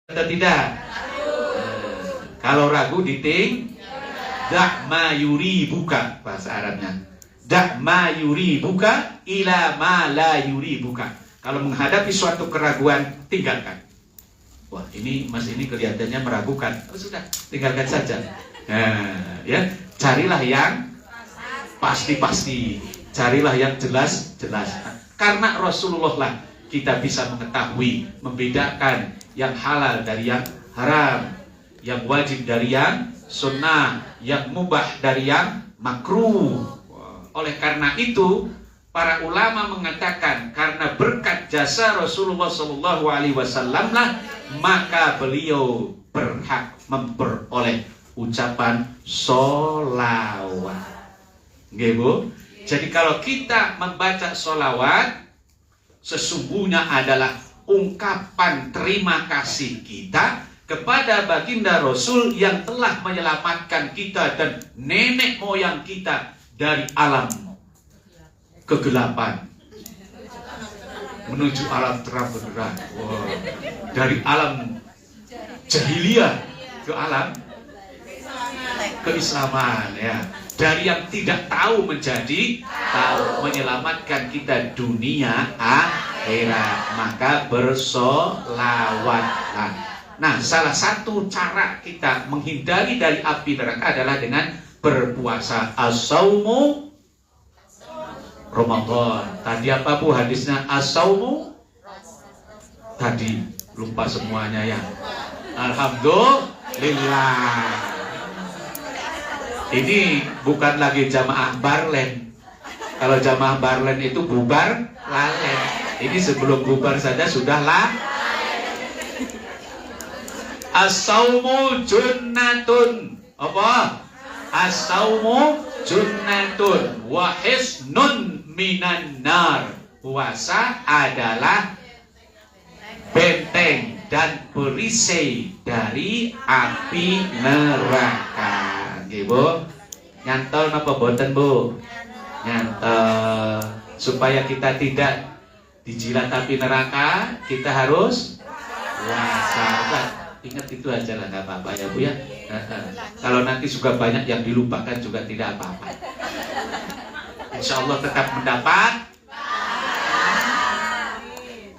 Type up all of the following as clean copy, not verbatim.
atau tidak? Kalau ragu diting, dak ma yuri buka bahasa Arabnya. Dak ma yuri buka ila ma la yuri buka. Kalau menghadapi suatu keraguan, tinggalkan. Wah, ini Mas ini kelihatannya meragukan. Oh, sudah, tinggalkan saja. Nah, ya, carilah yang pasti-pasti. Carilah yang jelas-jelas. Karena Rasulullah lah kita bisa mengetahui, membedakan yang halal dari yang haram, yang wajib dari yang sunnah, yang mubah dari yang makruh. Oleh karena itu, para ulama mengatakan karena berkat jasa Rasulullah SAW lah, maka beliau berhak memperoleh ucapan sholawat. Nggih, Bu? Jadi kalau kita membaca sholawat, sesungguhnya adalah ungkapan terima kasih kita kepada baginda Rasul yang telah menyelamatkan kita dan nenek moyang kita dari alam kegelapan menuju alam terang benderang. Wow. Dari alam jahiliyah ke alam keislaman, ya. Dari yang tidak tahu menjadi tahu, menyelamatkan kita dunia akhirat. Maka bersolawatlah. Nah, salah satu cara kita menghindari dari api neraka adalah dengan berpuasa. As-saumu Ramadan. Tadi apa, Bu, hadisnya? As-saumu tadi lupa semuanya ya. Alhamdulillah. Ini bukan lagi jamaah Barlen. Kalau jamaah Barlen itu bubar lalen. Ini sebelum bubar saja sudah lah. As-saumu junnatun. Apa? As-saumu junnatun wa hisnun minan nar. Puasa adalah benteng dan perisai dari api neraka. Ibu, nyantol napa boten, Bu? Nyantol. Supaya kita tidak dijilat api neraka, kita harus puasa. Ingat itu aja lah, nggak apa-apa ya, Bu ya. Kalau nanti juga banyak yang dilupakan juga tidak apa-apa. Insya Allah tetap mendapat.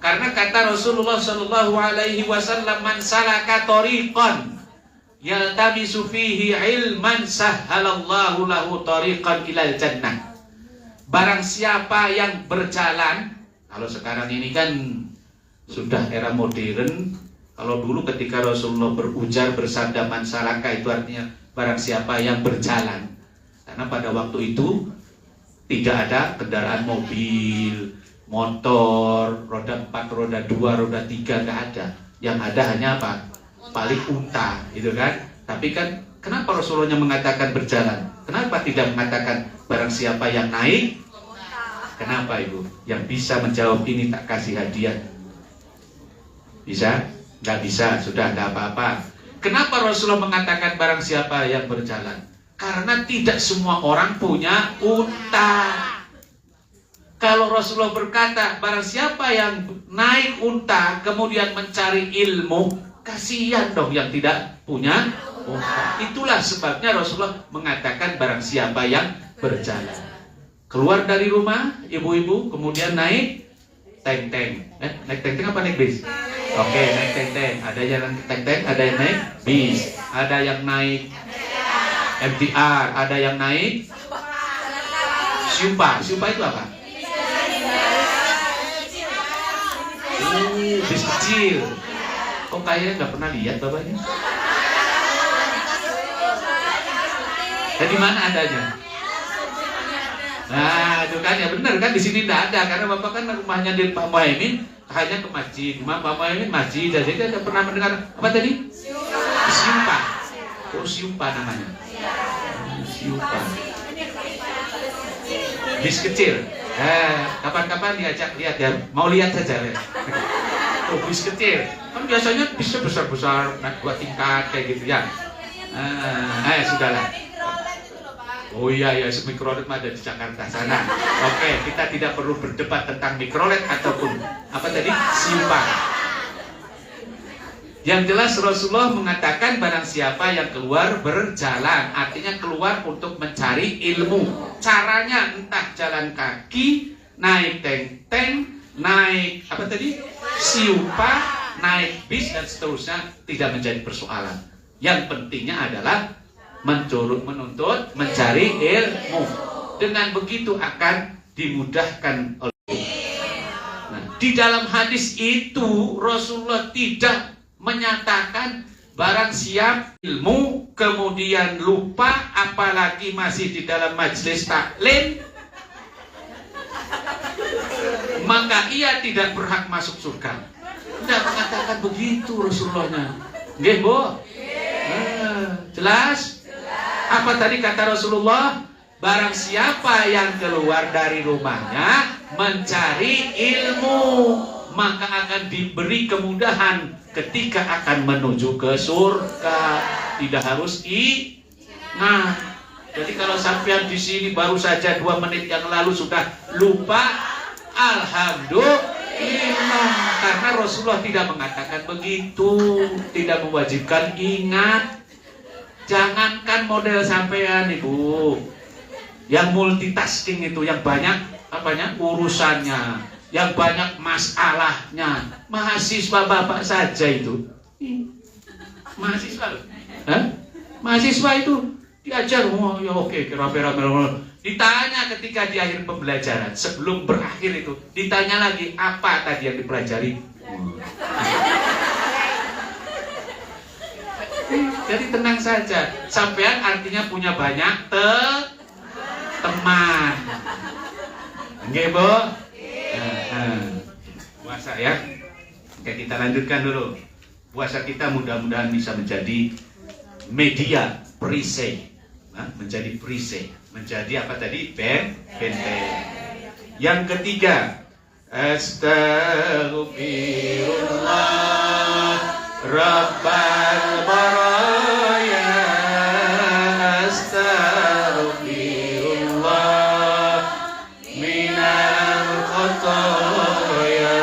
Karena kata Rasulullah SAW, man salaka tariqan yaltamisu fihi ilman sahhalallahu lahu tariqan ilal jannah. Barang siapa yang berjalan, kalau sekarang ini kan sudah era modern. Kalau dulu ketika Rasulullah berujar bersabda man salaka, itu artinya barang siapa yang berjalan. Karena pada waktu itu tidak ada kendaraan mobil, motor, roda 4, roda 2, roda 3, nggak ada. Yang ada hanya apa? Paling unta, gitu kan? Tapi kan kenapa Rasulullah mengatakan berjalan? Kenapa tidak mengatakan barang siapa yang naik? Kenapa, Ibu? Yang bisa menjawab ini tak kasih hadiah. Bisa? Nggak bisa, sudah nggak apa-apa. Kenapa Rasulullah mengatakan barang siapa yang berjalan? Karena tidak semua orang punya unta. Kalau Rasulullah berkata barang siapa yang naik unta kemudian mencari ilmu, kasihan dong yang tidak punya unta. Itulah sebabnya Rasulullah mengatakan barang siapa yang berjalan. Keluar dari rumah ibu-ibu kemudian naik teng-teng. Naik teng-teng apa naik bis? Oke, naik teng-teng. Ada yang naik teng-teng, ada yang naik bis, ada yang naik MTR, ada yang naik Siupa. Siupa itu apa? Bis kecil. Kok kayaknya nggak pernah lihat bapaknya? Di mana adanya? Nah, itu kan ya benar kan, di sini tidak ada karena bapak kan rumahnya di Pak Muhaimin hanya ke masjid. Rumah Pak Muhaimin masjid, jadi dia tidak pernah mendengar apa tadi? Siupa. Oh, Siupa namanya. Siupa. Bis kecil. Kapan-kapan diajak lihat ya. Mau lihat saja ya. Oh, bis kecil. Kan biasanya bisnya besar-besar, naik 2 tingkat kayak gitu ya. Sudahlah. Oh iya ya, mikrolet mah ada di Jakarta sana. Oke, kita tidak perlu berdebat tentang mikrolet ataupun apa tadi? Siupa. Yang jelas Rasulullah mengatakan barang siapa yang keluar berjalan, artinya keluar untuk mencari ilmu. Caranya entah jalan kaki, naik teng-teng, naik apa tadi? Siupa, naik bis dan seterusnya, tidak menjadi persoalan. Yang pentingnya adalah menuntut, mencari ilmu. Dengan begitu akan dimudahkan oleh Allah. Nah, di dalam hadis itu Rasulullah tidak menyatakan barang siap ilmu kemudian lupa, apalagi masih di dalam majelis taklim, maka ia tidak berhak masuk surga. Tidak mengatakan begitu Rasulullahnya. Nggih, Bu? Jelas? Apa tadi kata Rasulullah? Barang siapa yang keluar dari rumahnya mencari ilmu, maka akan diberi kemudahan ketika akan menuju ke surga. Tidak harus Nah, jadi kalau sampean di sini baru saja 2 menit yang lalu sudah lupa, alhamdulillah, karena Rasulullah tidak mengatakan begitu, tidak mewajibkan ingat. Jangankan model sampean, Ibu, yang multitasking itu, yang banyak apanya urusannya, yang banyak masalahnya. Mahasiswa bapak saja itu, mahasiswa, mahasiswa itu diajar, oh ya oke, rame-rame. Ditanya ketika di akhir pembelajaran, sebelum berakhir itu, ditanya lagi apa tadi yang dipelajari. Jadi tenang saja, sampean artinya punya banyak teman. Nggih, Bu? Puasa ya. Oke, kita lanjutkan dulu. Puasa kita mudah-mudahan bisa menjadi media perisai, menjadi perisai, menjadi apa tadi? Benteng. Yang ketiga, astaghfirullah rabbal baraya, astaghfirullah minal khataya,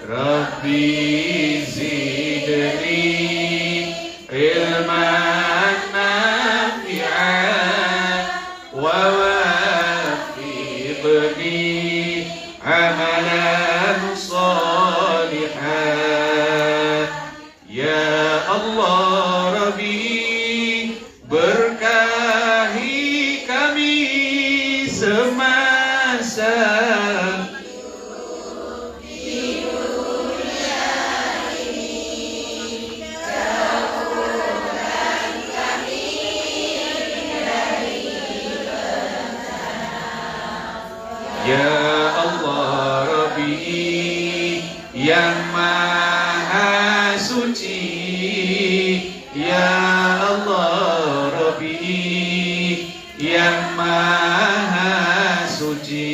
rabbi zidni ilman nafi'an wa wafiqni amalan salihan. Ya Allah Rabbi, berkahi kami semasa Ya Allah Rabbi yang maha suci, Ya Allah Rabbi yang maha suci.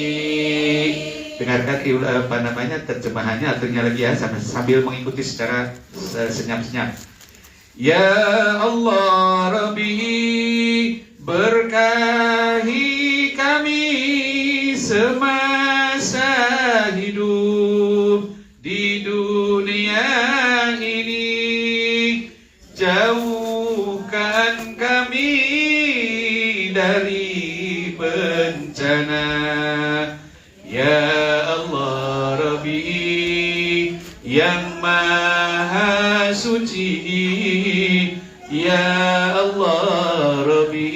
Dengarkan apa namanya terjemahannya, artinya lagi ya, sambil mengikuti secara senyap-senyap. Ya Allah Rabbi, berkahi kami semasa hidup di dunia ini, jauhkan kami dari bencana. Ya Allah Rabbi yang maha suci, Ya Allah Rabbi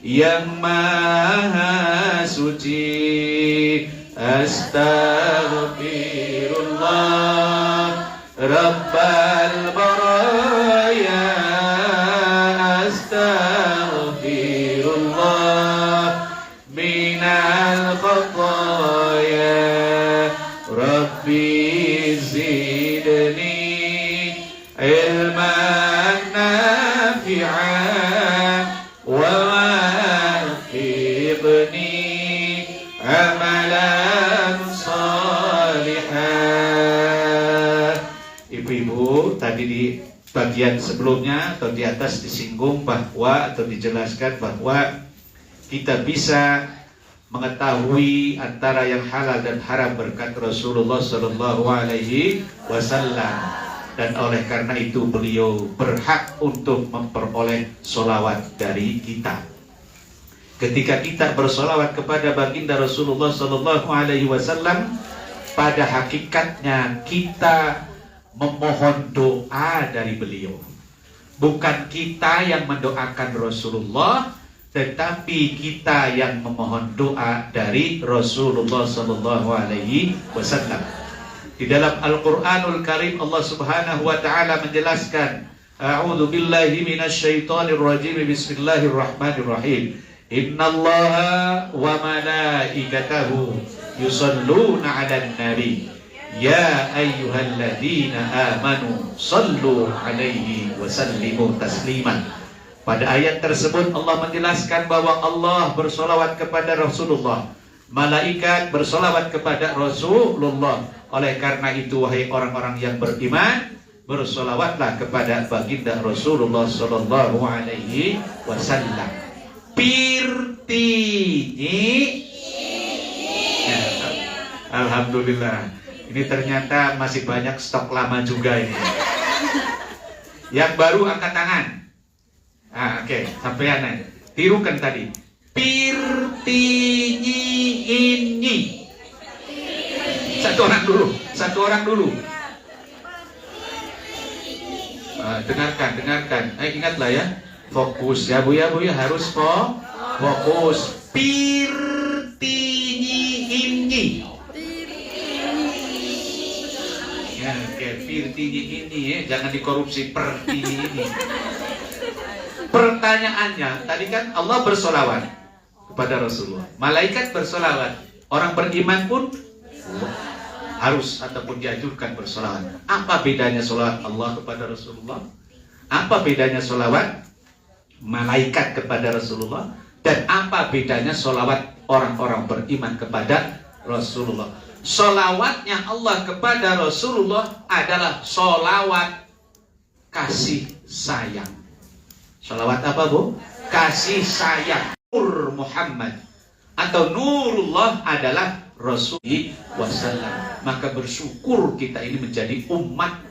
yang maha suci, astaghfirullah rabbal baraya, astaghfirullah minal khataya, rabbi zidni ilman nafi'an wa wafiqni amalan salihan. Ibu-ibu, tadi di bagian sebelumnya atau di atas disinggung bahwa atau dijelaskan bahwa kita bisa mengetahui antara yang halal dan haram berkat Rasulullah Sallallahu Alaihi Wasallam. Dan oleh karena itu beliau berhak untuk memperoleh sholawat dari kita. Ketika kita bersolawat kepada baginda Rasulullah Sallallahu Alaihi Wasallam, pada hakikatnya kita memohon doa dari beliau. Bukan kita yang mendoakan Rasulullah, tetapi kita yang memohon doa dari Rasulullah Sallallahu Alaihi Wasallam. Di dalam Al-Quranul Karim Allah Subhanahu Wa Taala menjelaskan, A'udzu billahi minasyaitonir rajim. Bismillahirrahmanirrahim. Innallaha wa malaikatahu yusalluna 'alan nabi. Ya ayyuhalladzina amanu sallu 'alaihi wa sallimu tasliman. Pada ayat tersebut Allah menjelaskan bahwa Allah bersolawat kepada Rasulullah, malaikat bersolawat kepada Rasulullah. Oleh karena itu, wahai orang-orang yang beriman, bersolawatlah kepada baginda Rasulullah Sallallahu Alaihi Wasallam. Pirtinyi. Ya, alhamdulillah. Ini ternyata masih banyak stok lama juga ini. Yang baru angkat tangan. Oke, sampean tirukan tadi. Pirtinyi ini. Satu orang dulu. Dengarkan. Ingatlah ya, fokus ya Bu ya, harus fokus. Pirtinyi ini. Ya, kayak pirtinyi ini ya, jangan dikorupsi pertinyi ini. Pertanyaannya, tadi kan Allah bersolawat kepada Rasulullah, malaikat bersolawat, orang beriman pun harus ataupun dianjurkan bersolawat. Apa bedanya solawat Allah kepada Rasulullah? Apa bedanya solawat malaikat kepada Rasulullah? Dan apa bedanya solawat orang-orang beriman kepada Rasulullah? Solawatnya Allah kepada Rasulullah adalah solawat kasih sayang. Solawat apa Bu? Kasih sayang. Nur Muhammad atau Nurullah adalah Rasulullah wasallam. Maka bersyukur kita ini menjadi umat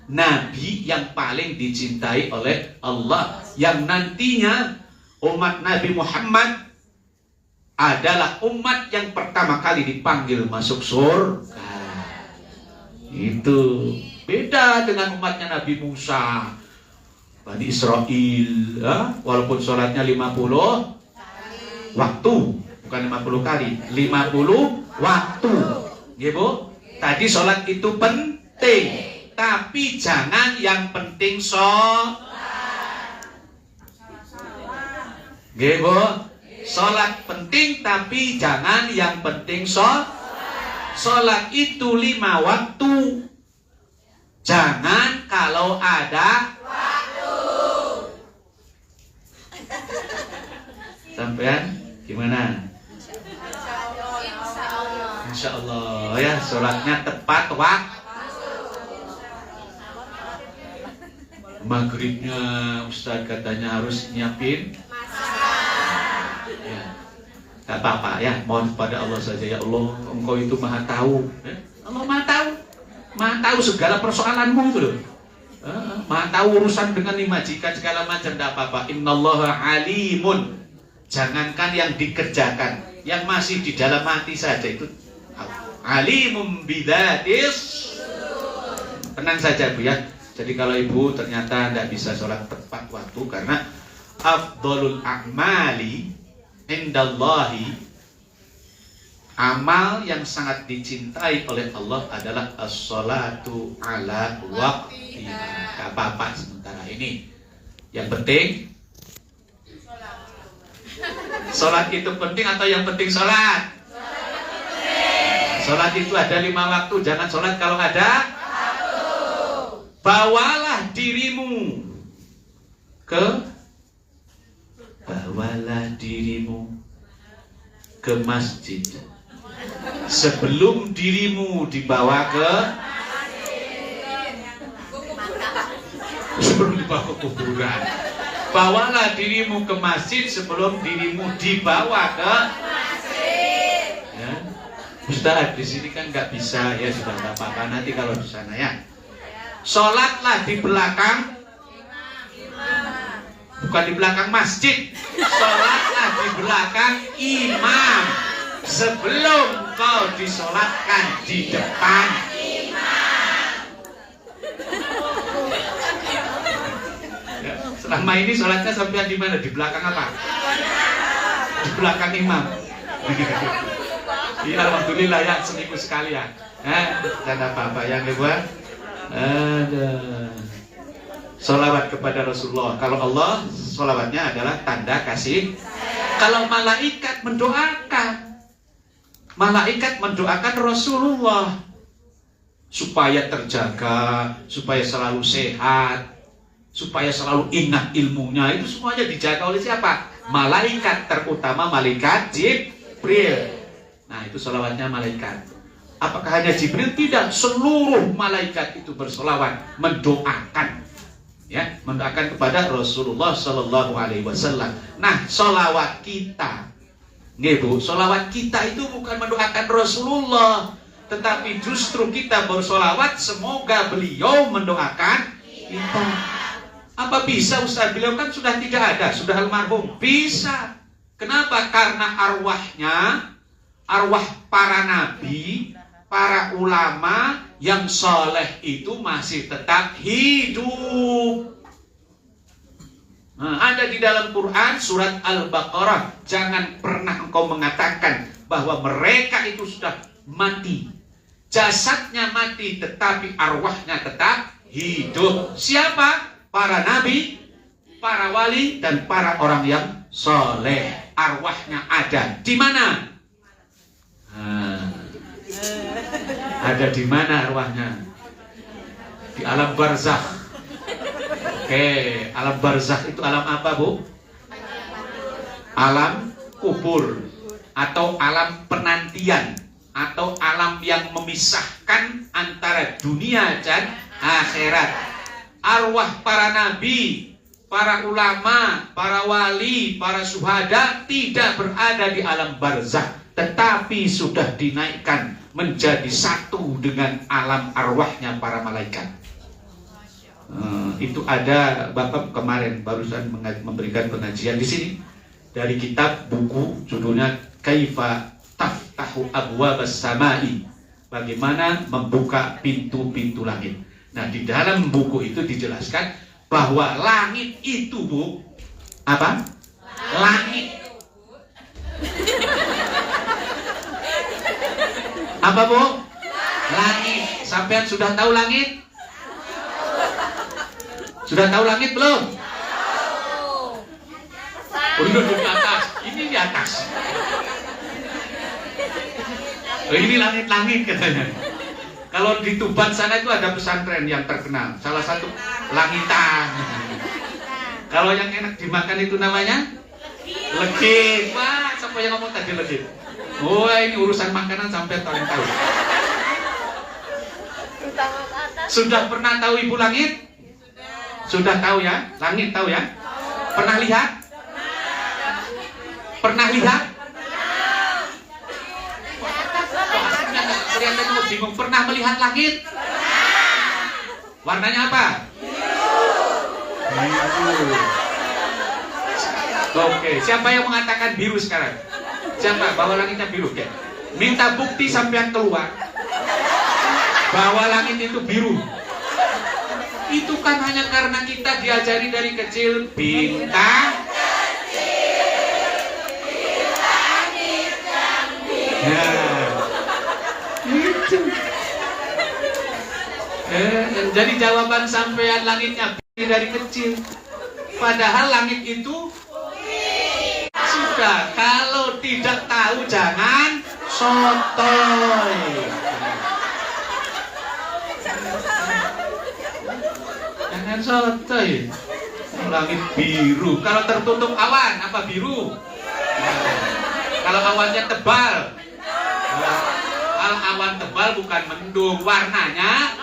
Nabi yang paling dicintai oleh Allah, yang nantinya umat Nabi Muhammad adalah umat yang pertama kali dipanggil masuk surga. Itu beda dengan umatnya Nabi Musa, Bani Israel, walaupun sholatnya 50 waktu, bukan 50 kali, 50 waktu. Ya Bu, tadi sholat itu penting, tapi jangan yang penting sholat. Ya Bu, sholat penting, tapi jangan yang penting sholat. Sholat itu 5 waktu. Jangan kalau ada waktu. Sampean gimana? Insya Allah ya, sholatnya tepat waktu. Maghribnya Ustaz katanya harus nyiapin. Ya, tak apa-apa ya, mohon kepada Allah saja. Ya Allah, Engkau itu maha tahu. Allah maha tahu segala persoalanmu itu loh. Maha tahu urusan dengan 5 majikan segala macam, tidak apa-apa. Innallaha alimun. Jangankan yang dikerjakan, yang masih di dalam hati saja itu alimum bidatis. Tenang saja Bu ya. Jadi kalau Ibu ternyata tidak bisa sholat tepat waktu, karena afdolul a'mali indallahi, amal yang sangat dicintai oleh Allah adalah as-sholatu ala waqtiha. Gak apa-apa sementara ini. Yang penting sholat itu penting atau yang penting sholat? Sholat itu ada 5 waktu. Jangan sholat kalau ada waktu. Bawalah dirimu ke masjid sebelum dirimu dibawa ke kuburan. Bawalah dirimu ke masjid sebelum dirimu dibawa ke masjid. Ya. Ustaz, di sini kan nggak bisa, ya sudah nggak apa-apa, nanti kalau di sana ya. Sholatlah di belakang, bukan di belakang masjid. Sholatlah di belakang imam sebelum kau disolatkan di depan imam. Ya, selama ini sholatnya sampai di mana? Di belakang apa? Di belakang imam. Ya, alhamdulillah ya, seminggu sekali ya. Dan apa-apa yang dibuat? Ada sholawat kepada Rasulullah. Kalau Allah, sholawatnya adalah tanda kasih. Kalau malaikat mendoakan Rasulullah supaya terjaga, supaya selalu sehat, supaya selalu ingat ilmunya. Itu semuanya dijaga oleh siapa? Malaikat, terutama malaikat Jibril. Nah, itu sholawatnya malaikat. Apakah hanya Jibril? Tidak, seluruh malaikat itu bersolawat, mendoakan, ya, mendoakan kepada Rasulullah Sallallahu Alaihi Wasallam. Nah, solawat kita, Bu, solawat kita itu bukan mendoakan Rasulullah, tetapi justru kita bersolawat semoga beliau mendoakan kita. Apa bisa Ustaz? Beliau kan sudah tidak ada, sudah almarhum. Bisa. Kenapa? Karena arwah para nabi, para ulama yang soleh itu masih tetap hidup. Nah, ada di dalam Quran surat Al-Baqarah. Jangan pernah engkau mengatakan bahwa mereka itu sudah mati. Jasadnya mati tetapi arwahnya tetap hidup. Siapa? Para nabi, para wali, dan para orang yang soleh. Arwahnya ada. Di mana? Ada di mana arwahnya? Di alam barzakh. Oke, alam barzakh itu alam apa, Bu? Alam kubur atau alam penantian atau alam yang memisahkan antara dunia dan akhirat. Arwah para nabi, para ulama, para wali, para syuhada tidak berada di alam barzakh, tetapi sudah dinaikkan menjadi satu dengan alam arwahnya para malaikat. Itu ada Bapak kemarin barusan memberikan pengajian di sini dari kitab buku judulnya Kaifa Taftahu Abwabas Samai, bagaimana membuka pintu-pintu langit. Nah, di dalam buku itu dijelaskan bahwa langit itu, Bu, apa? Langit. Apa, Bu? Langit. Sampean sudah tahu langit? Sudah tahu langit belum? Oh, ini di atas. Ini di atas. Oh, ini langit-langit katanya. Kalau di Tuban sana itu ada pesantren yang terkenal. Salah satu Langitan. Kalau yang enak dimakan itu namanya legit. Wah, siapa yang ngomong tadi legit? Oh, ini urusan makanan sampai paling tahu. Sudah pernah tahu Ibu Langit? Sudah tahu ya? Langit tahu ya? Pernah lihat? Pernah lihat? Kalian mau bingung. Pernah melihat langit? Warnanya apa? Biru. Oke, siapa yang mengatakan biru sekarang? Siapa? Bahwa langitnya biru, ya? Minta bukti sampean keluar bahwa langit itu biru. Itu kan hanya karena kita diajari dari kecil bintang kecil, langit yang biru. Nah, itu. Jadi jawaban sampean langitnya biru dari kecil. Padahal langit itu sudah, kalau tidak tahu jangan sotoy. Jangan sotoy. Langit biru. Kalau tertutup awan apa biru? Kalau awannya tebal. Kalau awan tebal bukan mendung, warnanya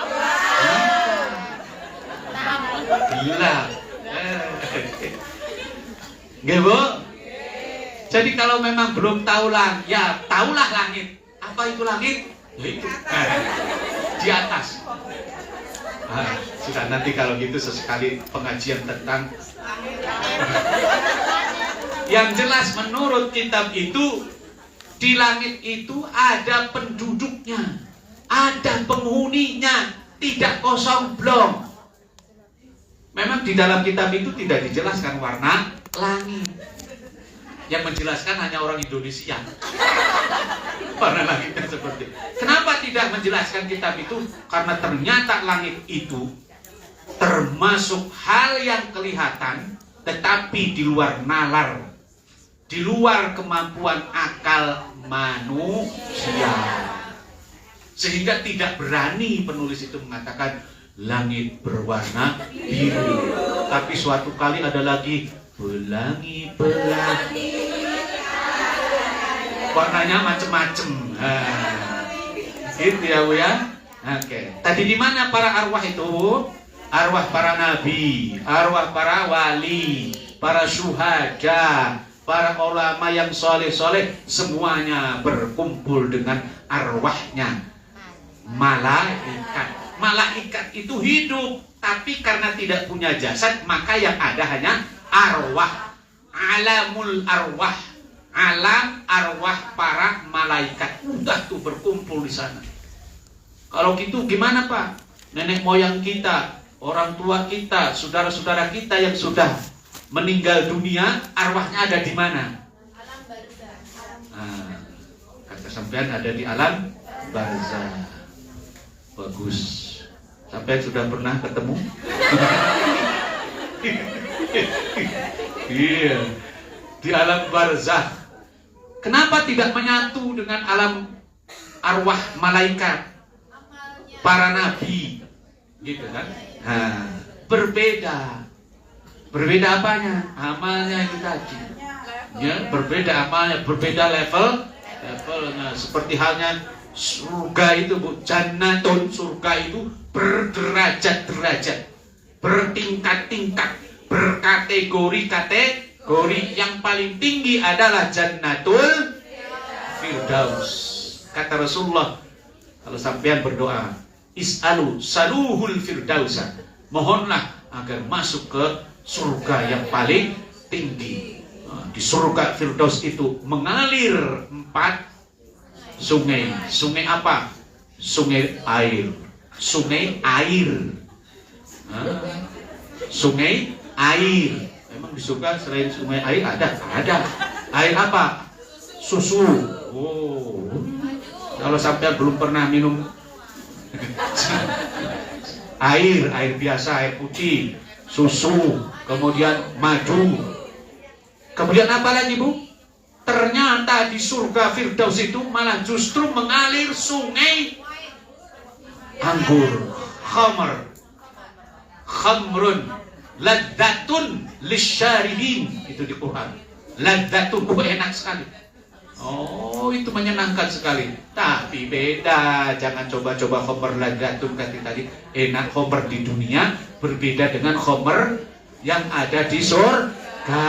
gelap. Nggih, Bu? Jadi kalau memang belum tahu langit, ya tahulah langit. Apa itu langit? Itu di atas. Sudah, nanti kalau gitu sesekali pengajian tentang yang jelas menurut kitab itu di langit itu ada penduduknya, ada penghuninya, tidak kosong blong. Memang di dalam kitab itu tidak dijelaskan warna langit. Yang menjelaskan hanya orang Indonesia. Warna langitnya seperti. Kenapa tidak menjelaskan kitab itu? Karena ternyata langit itu termasuk hal yang kelihatan, tetapi di luar nalar, di luar kemampuan akal manusia. Sehingga tidak berani penulis itu mengatakan langit berwarna biru. Tapi suatu kali ada lagi pelangi-pelangi, warnanya macem-macem. Gitu ya Bu ya. Oke. Tadi di mana para arwah itu? Arwah para nabi, arwah para wali, para syuhada, para ulama yang soleh-soleh, semuanya berkumpul dengan arwahnya malaikat. Malaikat itu hidup, tapi karena tidak punya jasad, maka yang ada hanya arwah, alamul arwah, alam arwah para malaikat. Udah tuh berkumpul di sana. Kalau gitu gimana Pak? Nenek moyang kita, orang tua kita, saudara-saudara kita yang sudah meninggal dunia, arwahnya ada di mana? Alam barzah. Kata sampean ada di alam barzah. Bagus. Sampai sudah pernah ketemu? Iya, di alam barzah. Kenapa tidak menyatu dengan alam arwah malaikat, para nabi, gitu kan? Berbeda. Berbeda apanya? Amalnya itu tadi. Ya, berbeda amalnya, berbeda levelnya. Seperti halnya surga itu Bu, jannatun, surga itu berderajat-derajat, bertingkat-tingkat, berkategori-kategori. Yang paling tinggi adalah jannatul firdaus. Kata Rasulullah, kalau sampean berdoa, saluhul firdausa, mohonlah agar masuk ke surga yang paling tinggi. Di surga firdaus itu mengalir 4 sungai. Sungai apa? Sungai air. Sungai air. Sungai air. Memang di surga selain sungai air ada. Air apa? Susu. Oh. Kalau sampai belum pernah minum air biasa, air putih, susu, kemudian madu. Kemudian apa lagi Bu? Ternyata di surga Firdaus itu malah justru mengalir sungai anggur, khamrun, ladzatun lisyaribin. Itu di Quran. Ladzatun, enak sekali. Oh, itu menyenangkan sekali. Tapi beda, jangan coba-coba khamr ladzatun tadi. Enak khamr di dunia berbeda dengan khamr yang ada di surga.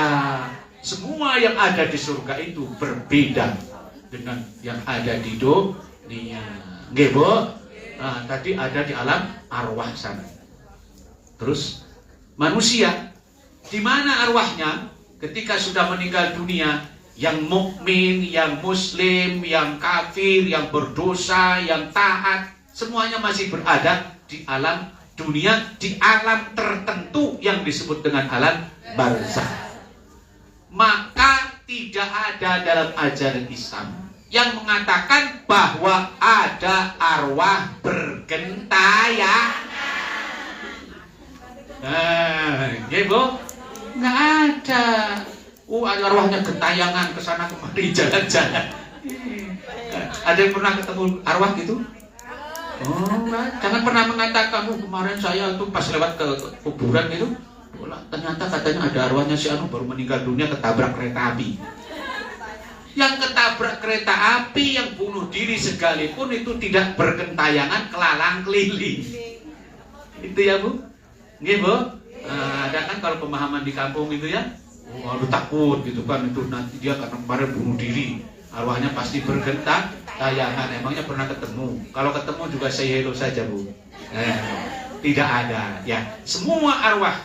Semua yang ada di surga itu berbeda dengan yang ada di dunia. Nggih, Bu? Nah, tadi ada di alam arwah sana. Terus manusia, di mana arwahnya ketika sudah meninggal dunia? Yang mukmin, yang muslim, yang kafir, yang berdosa, yang taat, semuanya masih berada di alam dunia, di alam tertentu yang disebut dengan alam barzakh. Maka tidak ada dalam ajaran Islam yang mengatakan bahwa ada arwah bergentayangan. Bu, nggak ada. Arwahnya gentayangan kesana kemari jalan-jalan. Ada yang pernah ketemu arwah gitu? Oh, jangan pernah mengatakan kemarin saya tuh pas lewat ke kuburan gitu. Ternyata katanya ada arwahnya si Anu baru meninggal dunia ketabrak kereta api. Yang ketabrak kereta api, yang bunuh diri sekalipun itu tidak bergentayangan kelalang keliling. Itu ya Bu? Nggih Bu? Ada kan kalau pemahaman di kampung itu ya, aduh takut gitu kan, itu nanti dia karena kemarin bunuh diri, arwahnya pasti bergentayangan. Emangnya pernah ketemu? Kalau ketemu juga say hello saja Bu. Tidak ada ya. Semua arwah,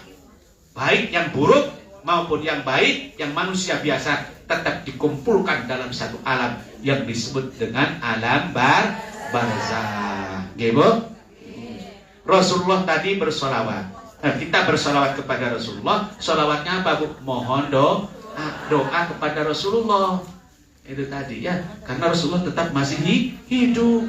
baik yang buruk maupun yang baik, yang manusia biasa, tetap dikumpulkan dalam satu alam yang disebut dengan alam barzah. Gitu? Rasulullah tadi bersolawat. Nah, kita bersolawat kepada Rasulullah. Solawatnya apa, Bu? Mohon doa kepada Rasulullah. Itu tadi ya. Karena Rasulullah tetap masih hidup.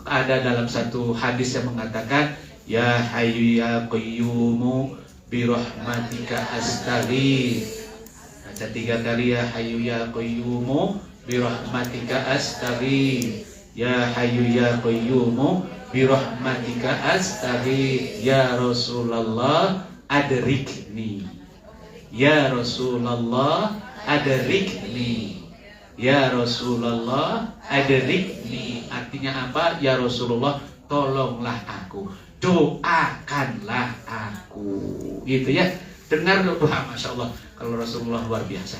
Ada dalam satu hadis yang mengatakan, Ya Hayyu Ya Qayyumu birahmatika astaghith. Baca 3 kali, Ya Hayyu Ya Qayyumu birahmatika astaghith. Ya Hayyu Ya Qayyumu birahmatika astaghith. Ya Rasulullah adrikni. Ya Rasulullah adrikni. Ya Rasulullah adrikni. Artinya apa? Ya Rasulullah, tolonglah aku, doakanlah aku. Gitu ya. Dengar doa, Masya Allah. Kalau Rasulullah luar biasa.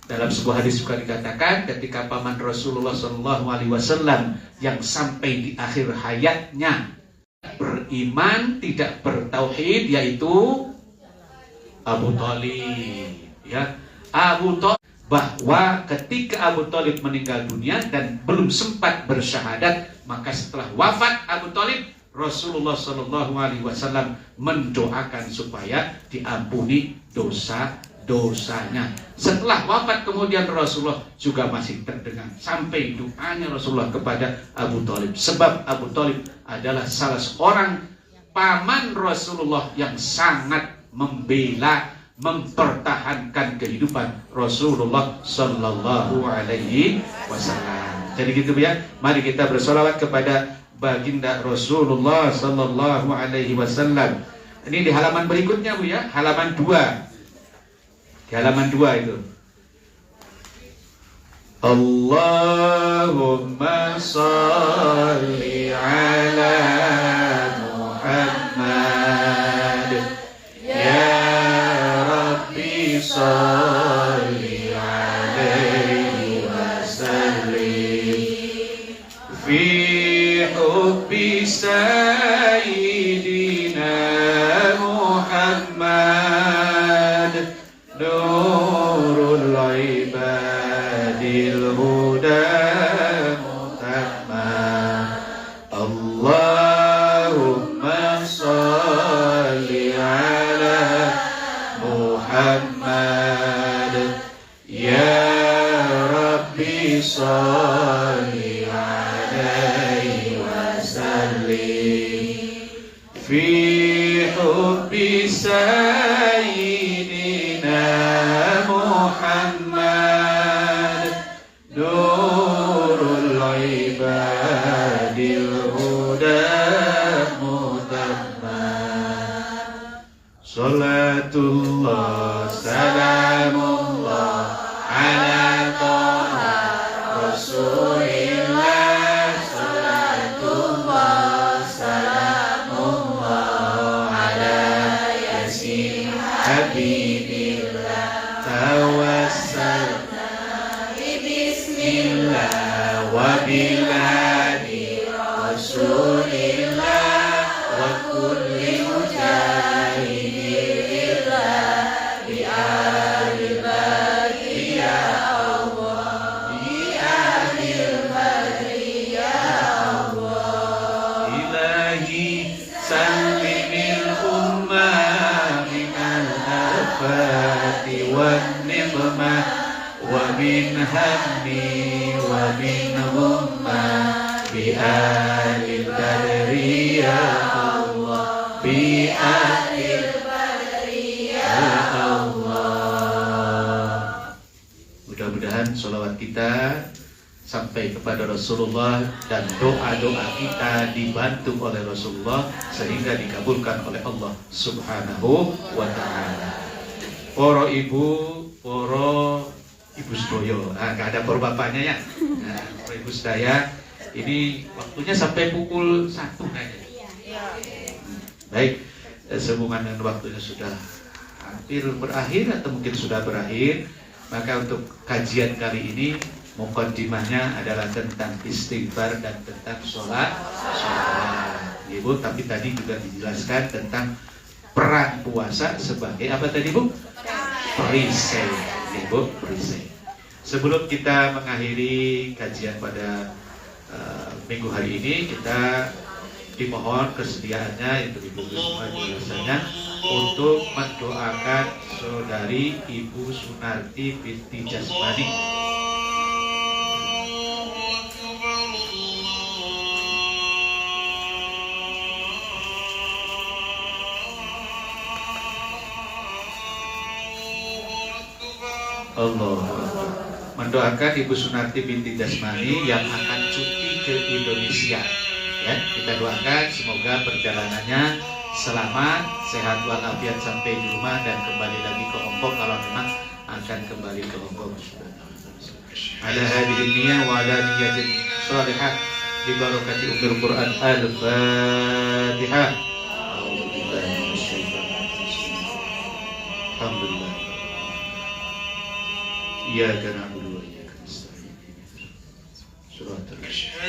Dalam sebuah hadis juga dikatakan, ketika paman Rasulullah SAW yang sampai di akhir hayatnya beriman, tidak bertauhid, yaitu Abu Thalib. Ya, Abu Thalib, bahwa ketika Abu Thalib meninggal dunia dan belum sempat bersyahadat, maka setelah wafat Abu Thalib, Rasulullah SAW mendoakan supaya diampuni dosanya. Setelah wafat kemudian Rasulullah juga masih terdengar sampai doanya Rasulullah kepada Abu Thalib. Sebab Abu Thalib adalah salah seorang paman Rasulullah yang sangat membela, mempertahankan kehidupan Rasulullah Sallallahu Alaihi Wasallam. Jadi gitu ya. Mari kita bersolawat kepada baginda Rasulullah Sallallahu Alaihi Wasallam. Ini di halaman berikutnya, Bu ya, halaman 2. Di halaman 2 itu. Allahumma salli ala Muhammad. Ya Rabbi salli alaihi wasallim. Fi hubbi sayyidina Muhammad, nurul ibadil huda mutamma. Allahumma salli ala Muhammad. Ya Rabbi salli alaihi wasallim. Fi hubbi sayyidina Muhammad, nurul ibadil huda mutamma. Salatullah salamullah ala Taha Rasulillah. Salatullah salamullah ala Yasin Habibillah. Tawassalna bismillah wa bilhadi Rasulillah wa kulli mujahidillah bi alil badri ya Allah, bi alil badri ya Allah. Ilahi sallimil ummah minal afati wan niqmah wa min hammi wa min hummah bi alil badri ya Allah, bi alil badri ya Allah. Mudah-mudahan sholawat kita sampai kepada Rasulullah dan doa-doa kita dibantu oleh Rasulullah sehingga dikabulkan oleh Allah Subhanahu wa ta'ala. Para ibu, para ibu sedoyo, nggak ada para bapaknya ya. Nah, para ibu sedaya, ini waktunya sampai pukul 1 kayaknya. Baik, sehubungan dengan waktunya sudah hampir berakhir atau mungkin sudah berakhir, maka untuk kajian kali ini muqaddimahnya adalah tentang istighfar dan tentang sholat. Ibu, tapi tadi juga dijelaskan tentang peran puasa sebagai apa tadi Bu? Perisai. Ibu, perisai. Sebelum kita mengakhiri kajian pada minggu hari ini, kita dimohon kesediaannya untuk Ibu semua biasanya untuk mendoakan saudari Ibu Sunarti binti Jasmani. Allah mendoakan Ibu Sunarti binti Jasmani yang akan cuti ke Indonesia. Ya, kita doakan semoga perjalanannya selamat, sehat walafiat sampai di rumah dan kembali lagi ke Hongkong kalau memang akan kembali ke Hongkong. Ala hadhihi niyyah wa ala niyyatin shalihah bi barakati ummil Quran al-Fatihah. Alhamdulillah. Iyyaka na'budu wa iyyaka nasta'in. Shiratal ladzina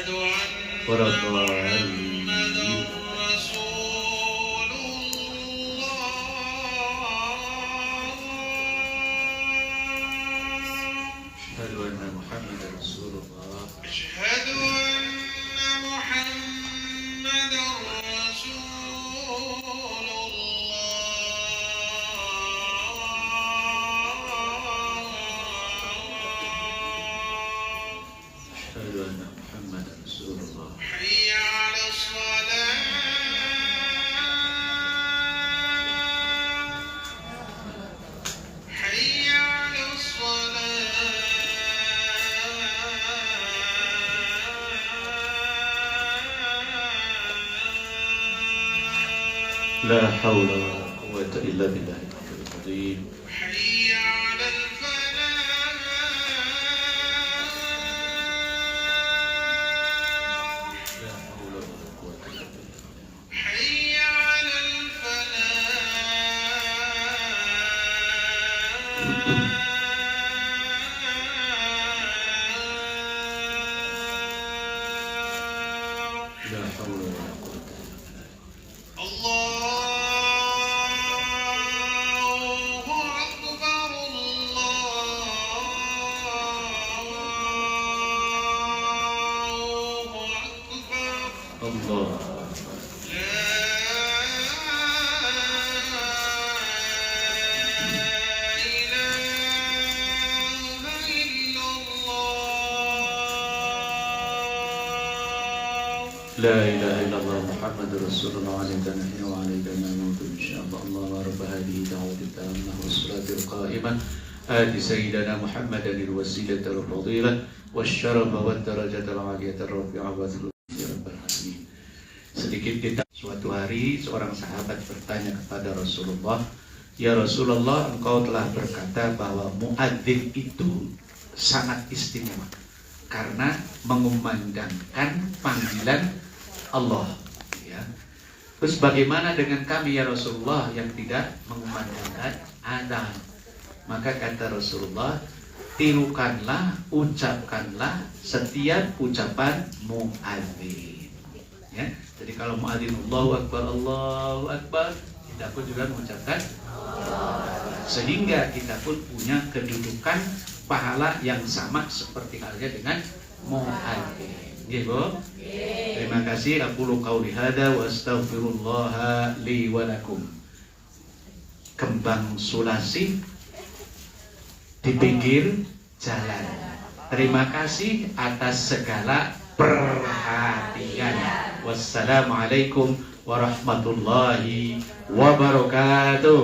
Asyhadu anna Muhammadar Rasulullah. Asyhadu anna Muhammadar Rasulullah. Asyhadu anna Muhammadar Rasulullah. Hayya 'alas shalah. Hayya 'alas shalah. La haula wa la quwwata illa billahil aliyyil azim. Hayya 'alal falah. La haula wa la quwwata illa billah. Hayya 'alal falah. La haula wa la quwwata illa billah. Allahu akbar, Allahu akbar. Allah. La ilaha illallah Muhammadur Rasulullah alaika nahya wa alaika namutu insyaallah. Allah wa rabb hadhihi da'wati tammah wassalatul qa'imah ati sayyidina Muhammadan al-wasilata wal fadilah wasyarafa wad darajata al-'aliyata ar-rafi'ah wa ya rabbal alamin. Sedikit kita suatu hari seorang sahabat bertanya kepada Rasulullah, "Ya Rasulullah, engkau telah berkata bahwa muadzin itu sangat istimewa karena mengumandangkan panggilan Allah, ya. Terus bagaimana dengan kami ya Rasulullah yang tidak mengumandangkan adzan?" Maka kata Rasulullah, tirukanlah, ucapkanlah setiap ucapan muadzin. Ya. Jadi kalau muadzin Allahu Akbar, kita pun juga mengucapkan sehingga kita pun punya kedudukan pahala yang sama seperti halnya dengan muadzin. Nggih, Bu? Terima kasih. Aqulu qauli hadza wa astaghfirullah li wa lakum. Kembang sulasi di pinggir jalan. Terima kasih atas segala perhatian. Wassalamualaikum warahmatullahi wabarakatuh.